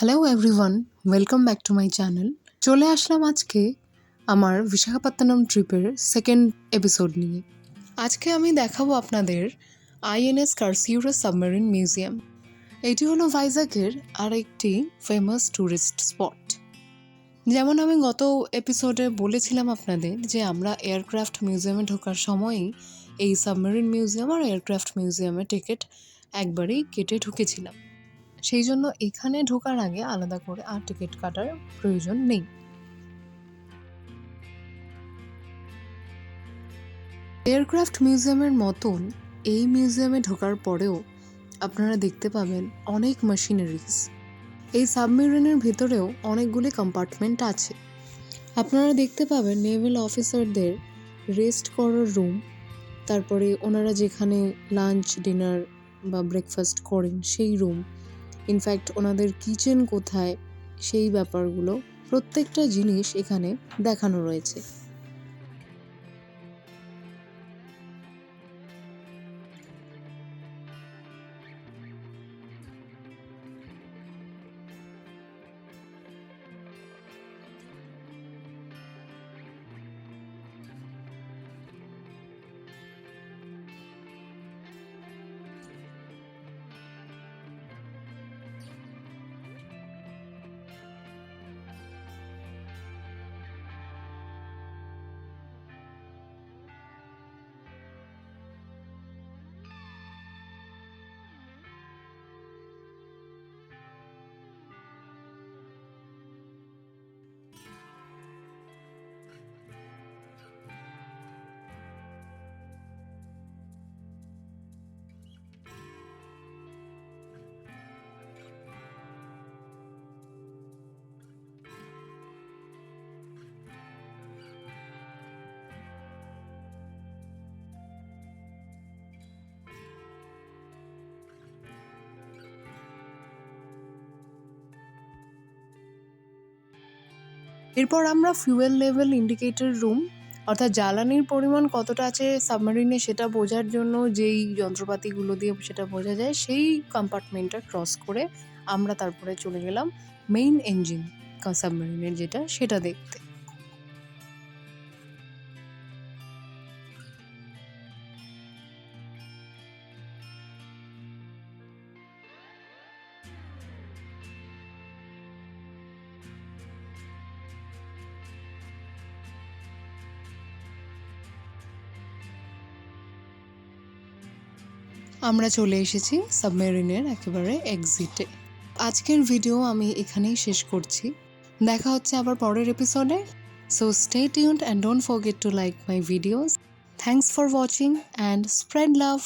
Hello everyone, welcome back to my channel. চলে আসলাম আজকে আমার বিশাখাপত্তনম ট্রিপের সেকেন্ড এপিসোড নিয়ে। আজকে আমি দেখাবো আপনাদের আইএনএস কারসিউরাস সাবমেরিন মিউজিয়াম। এটি হলো ভাইজাগের আরেকটি ফেমাস ট্যুরিস্ট স্পট। যেমন আমি গত এপিসোডে বলেছিলাম আপনাদের যে আমরা এয়ারক্রাফট মিউজিয়ামে ঢোকার সময়ই এই সাবমেরিন মিউজিয়াম আর এয়ারক্রাফট মিউজিয়ামের টিকিট একবারেই কেটে ঢুকেছিলাম। সেই জন্য এখানে ঢোকার আগে আলাদা করে আর টিকিট কাটার প্রয়োজন নেই। এয়ারক্রাফট মিউজিয়ামের মতন এই মিউজিয়ামে ঢোকার পরেও আপনারা দেখতে পাবেন অনেক মেশিনারিজ। এই সাবমেরিনের ভেতরেও অনেকগুলি কম্পার্টমেন্ট আছে। আপনারা দেখতে পাবেন নেভাল অফিসারদের রেস্ট করার রুম, তারপরে ওনারা যেখানে লাঞ্চ ডিনার বা ব্রেকফাস্ট করেন সেই রুম, ইনফ্যাক্ট ওনাদের কিচেন কোথায় সেই ব্যাপারগুলো প্রত্যেকটা জিনিস এখানে দেখানো রয়েছে। এরপর আমরা ফিউয়েল লেভেল ইন্ডিকেটর রুম, অর্থাৎ জ্বালানির পরিমাণ কতটা আছে সাবমেরিনে সেটা বোঝার জন্য যেই যন্ত্রপাতিগুলো দিয়ে সেটা বোঝা যায়, সেই কম্পার্টমেন্টটা ক্রস করে আমরা তারপরে চলে গেলাম মেইন ইঞ্জিন সাবমেরিনের যেটা সেটা দেখতে। আমরা চলে এসেছি সাবমেরিনের একেবারে এক্সিটে। আজকের ভিডিও আমি এখানেই শেষ করছি। দেখা হচ্ছে আবার পরের এপিসোডে। So stay tuned and don't forget to like my videos. Thanks for watching and spread love.